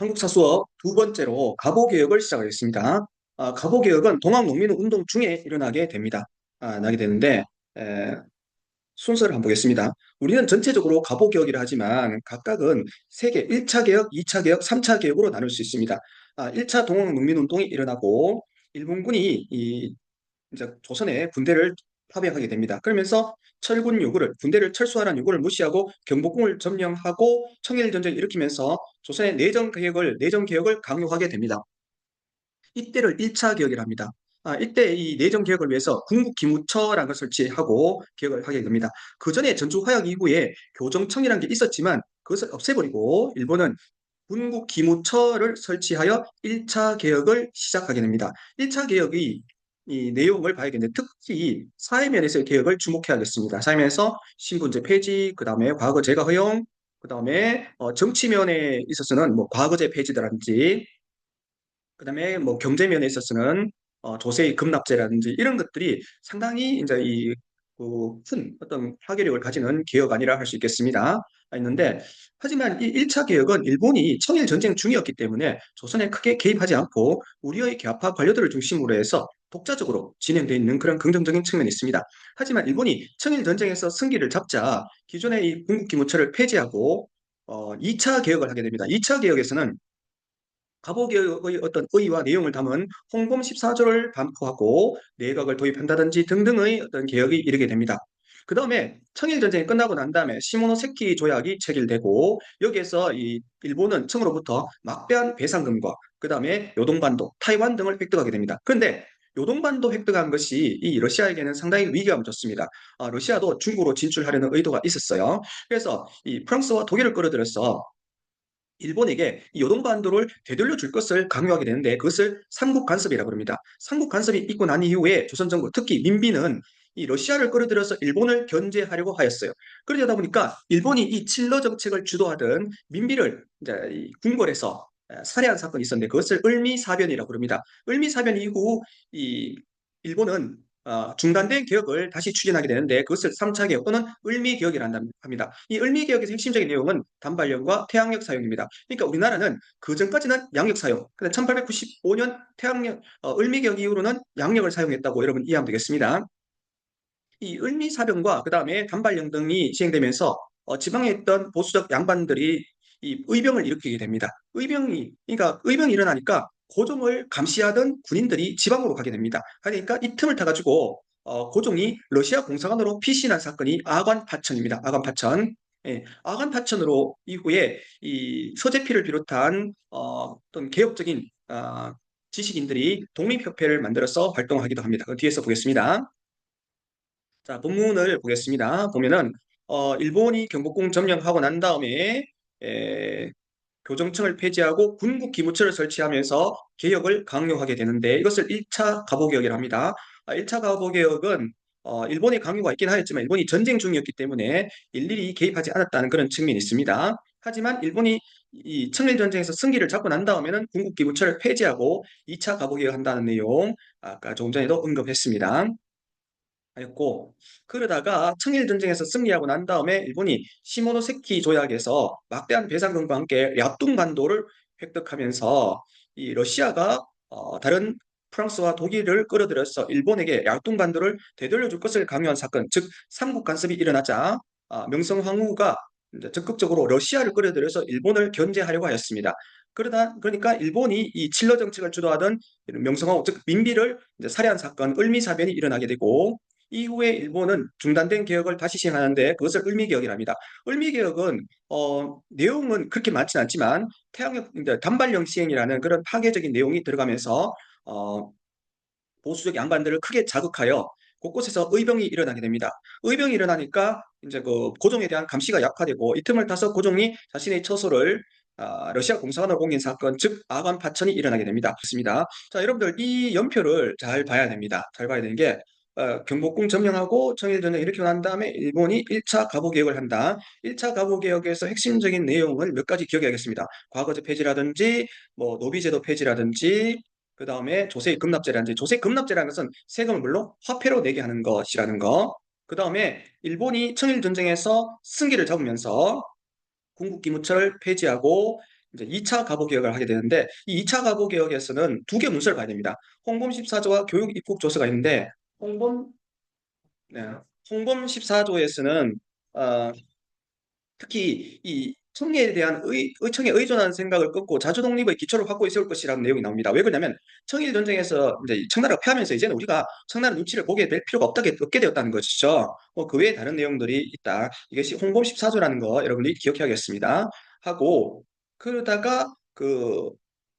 한국사 수업 두 번째로 갑오개혁을 시작하겠습니다. 갑오개혁은 동학농민운동 중에 일어나게 됩니다. 나게 되는데 에, 순서를 한번 보겠습니다. 우리는 전체적으로 갑오개혁이라 하지만 각각은 세계 1차 개혁, 2차 개혁, 3차 개혁으로 나눌 수 있습니다. 1차 동학농민운동이 일어나고 일본군이 이제 조선에 군대를 파병하게 됩니다. 그러면서 철군 요구를 군대를 철수하라는 요구를 무시하고 경복궁을 점령하고 청일전쟁을 일으키면서 조선의 내정 개혁을 강요하게 됩니다. 이때를 1차 개혁이라 합니다. 이때 이 내정 개혁을 위해서 군국기무처라는 걸 설치하고 개혁을 하게 됩니다. 그 전에 전주화약 이후에 교정청이라는 게 있었지만 그것을 없애버리고 일본은 군국기무처를 설치하여 1차 개혁을 시작하게 됩니다. 1차 개혁의 이 내용을 봐야겠는데 특히 사회면에서의 개혁을 주목해야겠습니다. 사회면에서 신분제 폐지, 그 다음에 과거 제가 허용, 그 다음에 정치면에 있어서는 뭐 과거제 폐지라든지 그 다음에 뭐 경제면에 있어서는 조세의 급납제라든지 이런 것들이 상당히 이제 큰 어떤 파괴력을 가지는 개혁 아니라 할 수 있겠습니다. 있는데, 하지만 이 1차 개혁은 일본이 청일 전쟁 중이었기 때문에 조선에 크게 개입하지 않고 우리의 계급화 관료들을 중심으로 해서 독자적으로 진행되어 있는 그런 긍정적인 측면이 있습니다. 하지만 일본이 청일 전쟁에서 승기를 잡자 기존의 이 군국기무처를 폐지하고 2차 개혁을 하게 됩니다. 2차 개혁에서는 갑오개혁의 어떤 의의와 내용을 담은 홍범 14조를 반포하고 내각을 도입한다든지 등등의 어떤 개혁이 이르게 됩니다. 그 다음에 청일전쟁이 끝나고 난 다음에 시모노세키 조약이 체결되고 여기에서 이 일본은 청으로부터 막대한 배상금과 그 다음에 요동반도, 타이완 등을 획득하게 됩니다. 그런데 요동반도 획득한 것이 이 러시아에게는 상당히 위기감을 줬습니다. 러시아도 중국으로 진출하려는 의도가 있었어요. 그래서 이 프랑스와 독일을 끌어들여서 일본에게 이 요동반도를 되돌려 줄 것을 강요하게 되는데 그것을 삼국 간섭이라고 합니다. 삼국 간섭이 있고 난 이후에 조선 정부, 특히 민비는 이 러시아를 끌어들여서 일본을 견제하려고 하였어요. 그러다 보니까 일본이 이 칠러 정책을 주도하던 민비를 이제 이 궁궐에서 살해한 사건이 있었는데 그것을 을미사변이라고 합니다. 을미사변 이후 이 일본은 중단된 개혁을 다시 추진하게 되는데 그것을 3차 개혁 또는 을미개혁이라고 합니다. 이 을미개혁에서 핵심적인 내용은 단발령과 태양력 사용입니다. 그러니까 우리나라는 그 전까지는 양력 사용, 근데 1895년 을미개혁 이후로는 양력을 사용했다고 여러분 이해하면 되겠습니다. 이 을미사변과 그 다음에 단발령 등이 시행되면서 지방에 있던 보수적 양반들이 이 의병을 일으키게 됩니다. 그러니까 의병이 일어나니까 고종을 감시하던 군인들이 지방으로 가게 됩니다. 그러니까 이 틈을 타가지고 고종이 러시아 공사관으로 피신한 사건이 아관 파천입니다. 아관 파천. 예, 아관 파천으로 이후에 이 서재필을 비롯한 어떤 개혁적인 지식인들이 독립협회를 만들어서 활동하기도 합니다. 그 뒤에서 보겠습니다. 자, 본문을 보겠습니다. 보면은 일본이 경복궁 점령하고 난 다음에 에, 교정청을 폐지하고 군국기무처를 설치하면서 개혁을 강요하게 되는데 이것을 1차 갑오개혁이라 합니다. 1차 갑오개혁은 일본의 강요가 있긴 하였지만 일본이 전쟁 중이었기 때문에 일일이 개입하지 않았다는 그런 측면이 있습니다. 하지만 일본이 이 청일전쟁에서 승기를 잡고 난 다음에는 군국기무처를 폐지하고 2차 갑오개혁한다는 내용 아까 조금 전에도 언급했습니다. 하였고 그러다가 청일전쟁에서 승리하고 난 다음에 일본이 시모노세키 조약에서 막대한 배상금과 함께 야뚱반도를 획득하면서 이 러시아가 다른 프랑스와 독일을 끌어들여서 일본에게 야뚱반도를 되돌려줄 것을 강요한 사건, 즉 삼국 간섭이 일어나자 명성황후가 이제 적극적으로 러시아를 끌어들여서 일본을 견제하려고 하였습니다. 그러니까 일본이 이 칠러 정책을 주도하던 명성황후, 즉 민비를 이제 살해한 사건, 을미사변이 일어나게 되고 이후에 일본은 중단된 개혁을 다시 시행하는데 그것을 을미개혁이랍니다. 을미개혁은 내용은 그렇게 많지는 않지만 태양력 단발령 시행이라는 그런 파괴적인 내용이 들어가면서 어, 보수적 양반들을 크게 자극하여 곳곳에서 의병이 일어나게 됩니다. 의병이 일어나니까 이제 그 고종에 대한 감시가 약화되고 이 틈을 타서 고종이 자신의 처소를 러시아 공사관으로 옮긴 사건, 즉 아관 파천이 일어나게 됩니다. 그렇습니다. 자, 여러분들 이 연표를 잘 봐야 됩니다. 잘 봐야 되는 게 경복궁 점령하고 청일전쟁 일으키고 난 다음에 일본이 1차 갑오개혁을 한다. 1차 갑오개혁에서 핵심적인 내용을 몇 가지 기억해야겠습니다. 과거제 폐지라든지 뭐 노비제도 폐지라든지 그 다음에 조세 급납제라든지 조세 급납제라는 것은 세금을 물론 화폐로 내게 하는 것이라는 거. 그 다음에 일본이 청일 전쟁에서 승기를 잡으면서 군국기무처를 폐지하고 이제 2차 가보개혁을 하게 되는데 이 2차 가보개혁에서는 두 개 문서를 봐야 됩니다. 홍범 14조와 교육 입국 조서가 있는데 홍범 네, 홍범 14조에서는 특히 이 청계에 대한 청에 의존하는 생각을 끊고 자주 독립의 기초를 확고히 세울 것이라는 내용이 나옵니다. 왜 그러냐면 청일 전쟁에서 이제 청나라가 패하면서 이제는 우리가 청나라 눈치를 보게 될 필요가 없게 되었다는 것이죠. 그 외에 다른 내용들이 있다. 이것이 홍범 14조라는 거 여러분들이 기억해야겠습니다. 하고 그러다가 그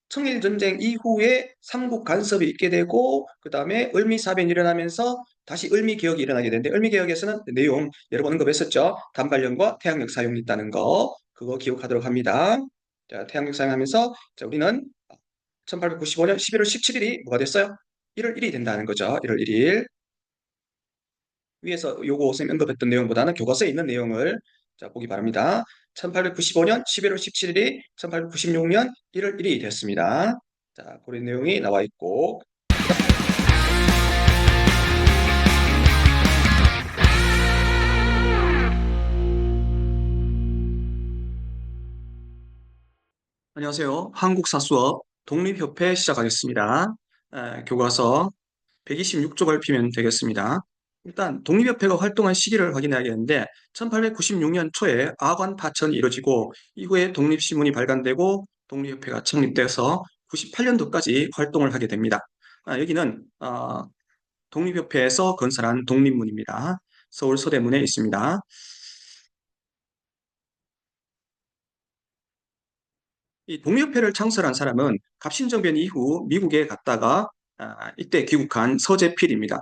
청일 전쟁 이후에 삼국 간섭이 있게 되고 그다음에 을미사변이 일어나면서 다시 을미 개혁이 일어나게 되는데 을미 개혁에서는 내용 여러 번 언급했었죠. 단발령과 태양력 사용이 있다는 거 그거 기억하도록 합니다. 자, 태양력 사용하면서 자, 우리는 1895년 11월 17일이 뭐가 됐어요? 1월 1일이 된다는 거죠. 1월 1일. 위에서 요거 선생님 언급했던 내용보다는 교과서에 있는 내용을 자, 보기 바랍니다. 1895년 11월 17일이 1896년 1월 1일이 됐습니다. 자, 그런 내용이 나와 있고 안녕하세요. 한국사 수업 독립협회 시작하겠습니다. 교과서 126쪽을 피면 되겠습니다. 일단 독립협회가 활동한 시기를 확인해야겠는데 1896년 초에 아관 파천이 이루어지고 이후에 독립신문이 발간되고 독립협회가 창립돼서 98년도까지 활동을 하게 됩니다. 여기는 독립협회에서 건설한 독립문입니다. 서울 서대문에 있습니다. 이 독립협회를 창설한 사람은 갑신정변 이후 미국에 갔다가 이때 귀국한 서재필입니다.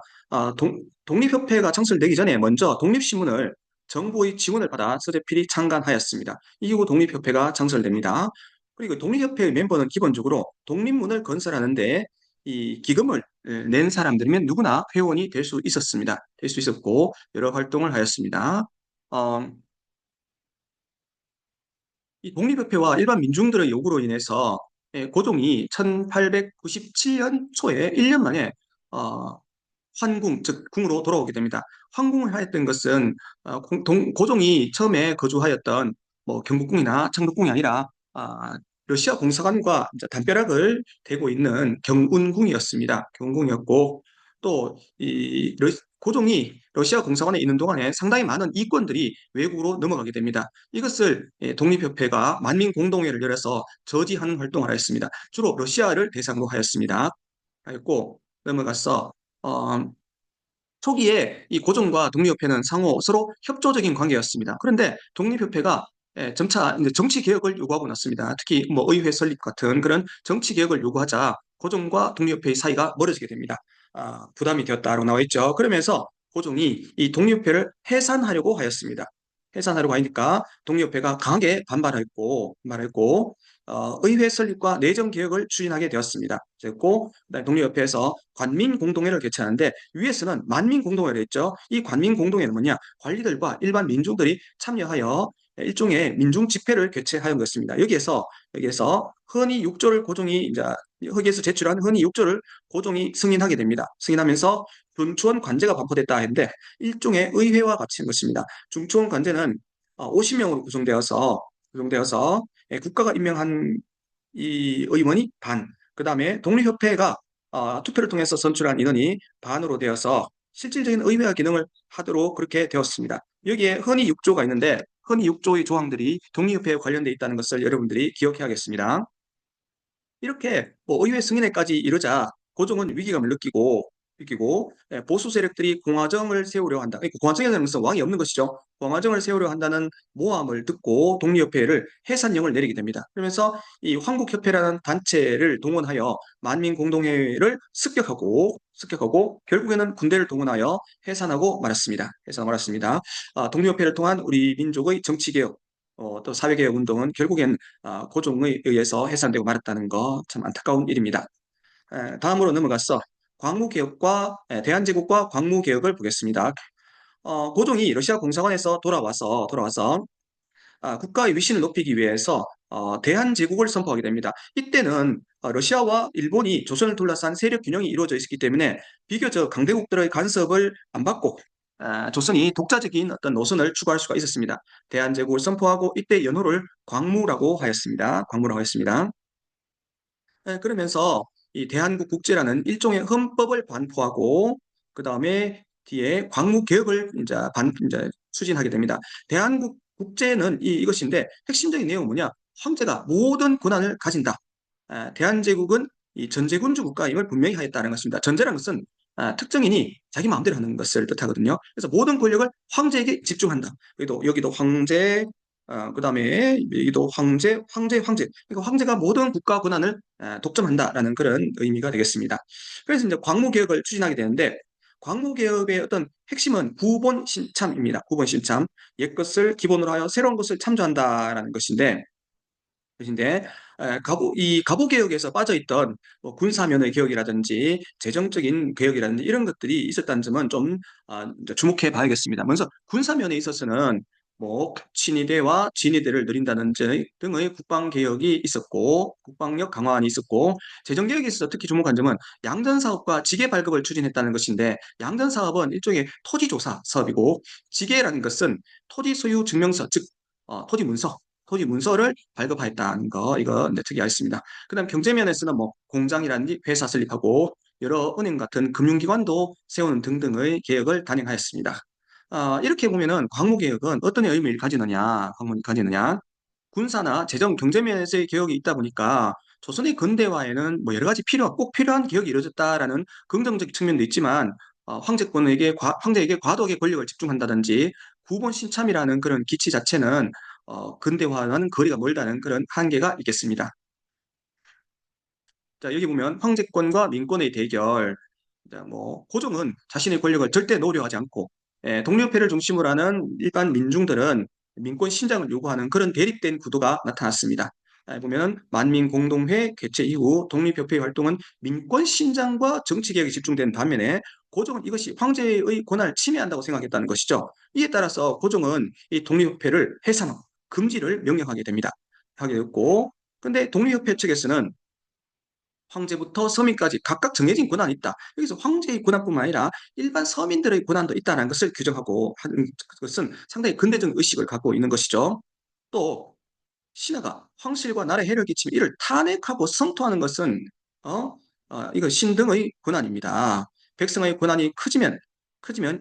독립협회가 창설되기 전에 먼저 독립신문을 정부의 지원을 받아 서재필이 창간하였습니다. 이후 독립협회가 창설됩니다. 그리고 독립협회의 멤버는 기본적으로 독립문을 건설하는데 이 기금을 낸 사람들이면 누구나 회원이 될 수 있었습니다. 될 수 있었고 여러 활동을 하였습니다. 어, 이 독립협회와 일반 민중들의 요구로 인해서 고종이 1897년 초에 1년 만에 어, 환궁, 즉 궁으로 돌아오게 됩니다. 환궁을 하였던 것은 고종이 처음에 거주하였던 뭐 경복궁이나 창덕궁이 아니라 러시아 공사관과 이제 담벼락을 대고 있는 경운궁이었습니다. 경운궁이었고 또 이 고종이 러시아 공사관에 있는 동안에 상당히 많은 이권들이 외국으로 넘어가게 됩니다. 이것을 독립협회가 만민공동회를 열어서 저지하는 활동을 하였습니다. 주로 러시아를 대상으로 하였습니다. 하였고 넘어가서 어, 초기에 이 고종과 독립협회는 상호 서로 협조적인 관계였습니다. 그런데 독립협회가 점차 이제 정치 개혁을 요구하고 났습니다. 특히 뭐 의회 설립 같은 그런 정치 개혁을 요구하자 고종과 독립협회의 사이가 멀어지게 됩니다. 부담이 되었다고 나와 있죠. 그러면서 고종이 이 독립협회를 해산하려고 하였습니다. 해산하려고 하니까 독립협회가 강하게 반발했고 의회 설립과 내정 개혁을 추진하게 되었습니다. 됐고 독립협회에서 관민공동회를 개최하는데 위에서는 만민공동회를 했죠. 이 관민공동회는 뭐냐? 관리들과 일반 민중들이 참여하여 일종의 민중 집회를 개최하는 것입니다. 여기에서 헌의 6조를 고종이 이제 여기에서 제출한 헌의 6조를 고종이 승인하게 됩니다. 승인하면서 중추원 관제가 반포됐다 했는데 일종의 의회와 같이 한 것입니다. 중추원 관제는 50명으로 구성되어서 국가가 임명한 이 의원이 반, 그 다음에 독립협회가 투표를 통해서 선출한 인원이 반으로 되어서 실질적인 의회화 기능을 하도록 그렇게 되었습니다. 여기에 헌의 6조가 있는데 헌의 6조의 조항들이 독립협회에 관련되어 있다는 것을 여러분들이 기억해야겠습니다. 이렇게 뭐 의회 승인에까지 이르자 고종은 위기감을 느끼고 보수 세력들이 공화정을 세우려 한다. 그러니까 공화정이라는 것은 왕이 없는 것이죠. 공화정을 세우려 한다는 모함을 듣고 독립협회를 해산령을 내리게 됩니다. 그러면서 이 황국협회라는 단체를 동원하여 만민공동회를 습격하고 결국에는 군대를 동원하여 해산하고 말았습니다. 독립협회를 통한 우리 민족의 정치개혁 또 사회개혁 운동은 결국엔 고종에 의해서 해산되고 말았다는 거 참 안타까운 일입니다. 다음으로 넘어가서 광무개혁과 대한제국과 광무개혁을 보겠습니다. 고종이 러시아 공사관에서 돌아와서 국가의 위신을 높이기 위해서 대한제국을 선포하게 됩니다. 이때는 러시아와 일본이 조선을 둘러싼 세력 균형이 이루어져 있었기 때문에 비교적 강대국들의 간섭을 안 받고 조선이 독자적인 어떤 노선을 추구할 수가 있었습니다. 대한제국을 선포하고 이때 연호를 광무라고 하였습니다. 광무라고 했습니다. 그러면서 이 대한국 국제라는 일종의 헌법을 반포하고 그 다음에 뒤에 광무개혁을 이제 추진하게 됩니다. 대한국 국제는 이것인데 핵심적인 내용은 뭐냐? 황제가 모든 권한을 가진다. 대한제국은 이 전제군주 국가임을 분명히 하였다는 것입니다. 전제라는 것은 특정인이 자기 마음대로 하는 것을 뜻하거든요. 그래서 모든 권력을 황제에게 집중한다. 여기도 황제, 그다음에 여기도 황제. 그러니까 황제가 모든 국가 권한을 독점한다라는 그런 의미가 되겠습니다. 그래서 이제 광무개혁을 추진하게 되는데 광무개혁의 어떤 핵심은 구본 신참입니다. 구본 신참. 옛 것을 기본으로 하여 새로운 것을 참조한다라는 것인데 이 갑오개혁에서 빠져있던 뭐 군사면의 개혁이라든지 재정적인 개혁이라든지 이런 것들이 있었다는 점은 좀 이제 주목해 봐야겠습니다. 먼저 군사면에 있어서는 뭐 친위대와 진위대를 늘린다는 등의 국방개혁이 있었고 국방력 강화안이 있었고 재정개혁에 있어서 특히 주목한 점은 양전사업과 지계발급을 추진했다는 것인데 양전사업은 일종의 토지조사 사업이고 지계라는 것은 토지 소유 증명서 즉 토지 문서를 발급하였다는 거, 이거 이제 특이하였습니다. 그 다음 경제면에서는 뭐 공장이라든지 회사 설립하고 여러 은행 같은 금융기관도 세우는 등등의 개혁을 단행하였습니다. 이렇게 보면은 광무개혁은 어떤 의미를 가지느냐, 광문이 가지느냐, 군사나 재정, 경제면에서의 개혁이 있다 보니까 조선의 근대화에는 뭐 여러 가지 꼭 필요한 개혁이 이루어졌다라는 긍정적 측면도 있지만 황제에게 과도하게 권력을 집중한다든지 구본 신참이라는 그런 기치 자체는 근대화와는 거리가 멀다는 그런 한계가 있겠습니다. 자, 여기 보면 황제권과 민권의 대결. 자, 뭐 고종은 자신의 권력을 절대 노려하지 않고 독립회를 중심으로 하는 일반 민중들은 민권 신장을 요구하는 그런 대립된 구도가 나타났습니다. 보면 만민공동회 개최 이후 독립협회 활동은 민권 신장과 정치개혁에 집중된 반면에 고종은 이것이 황제의 권한을 침해한다고 생각했다는 것이죠. 이에 따라서 고종은 이 독립협회를 해산, 금지를 명령하게 됩니다. 하게 됐고, 근데 독립협회 측에서는 황제부터 서민까지 각각 정해진 권한이 있다. 여기서 황제의 권한뿐만 아니라 일반 서민들의 권한도 있다는 것을 규정하고 하는 것은 상당히 근대적 의식을 갖고 있는 것이죠. 또 신하가 황실과 나라에 해를 끼치면 이를 탄핵하고 성토하는 것은 이거 신등의 권한입니다. 백성의 권한이 커지면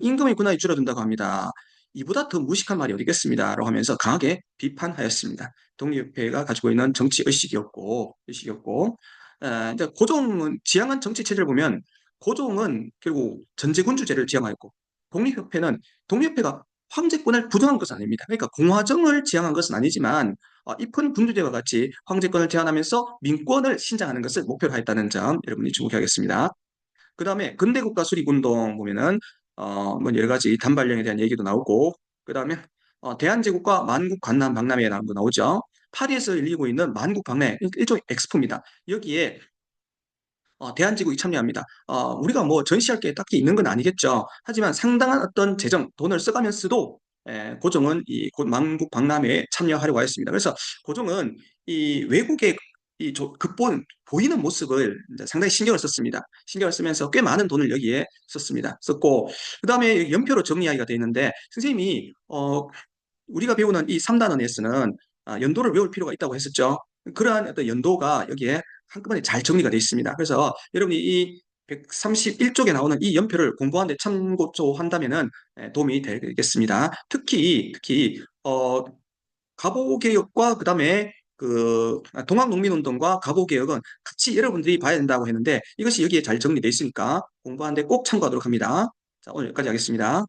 임금의 권한이 줄어든다고 합니다. 이보다 더 무식한 말이 어디겠습니다라고 하면서 강하게 비판하였습니다. 독립회가 가지고 있는 정치 의식이었고, 이제 고종은 지향한 정치 체제를 보면 고종은 결국 전제군주제를 지향하였고 독립협회가 황제권을 부정한 것은 아닙니다. 그러니까 공화정을 지향한 것은 아니지만 입헌 군주제와 같이 황제권을 제한하면서 민권을 신장하는 것을 목표로 했다는 점 여러분이 주목해야겠습니다. 그 다음에 근대국가 수립운동 보면은 뭐 여러 가지 단발령에 대한 얘기도 나오고 그 다음에 대한제국과 만국 관남 박람회에 나오죠. 파리에서 열리고 있는 만국 박람회 일종의 엑스포입니다. 여기에 대한제국이 참여합니다. 우리가 뭐 전시할 게 딱히 있는 건 아니겠죠. 하지만 상당한 어떤 돈을 써가면서도 고종은 만국 박람회에 참여하려고 하였습니다. 그래서 고종은 이 외국의 보이는 모습을 이제 상당히 신경을 썼습니다. 신경을 쓰면서 꽤 많은 돈을 여기에 썼고, 그 다음에 연표로 정리하기가 되어 있는데, 선생님이, 우리가 배우는 이 3단원에서는 연도를 외울 필요가 있다고 했었죠. 그러한 어떤 연도가 여기에 한꺼번에 잘 정리가 되어 있습니다. 그래서 여러분이 이 131쪽에 나오는 이 연표를 공부하는데 참고한다면은 도움이 되겠습니다. 특히 갑오개혁과 그다음에 동학농민운동과 갑오개혁은 같이 여러분들이 봐야 된다고 했는데 이것이 여기에 잘 정리되어 있으니까 공부하는데 꼭 참고하도록 합니다. 자, 오늘 여기까지 하겠습니다.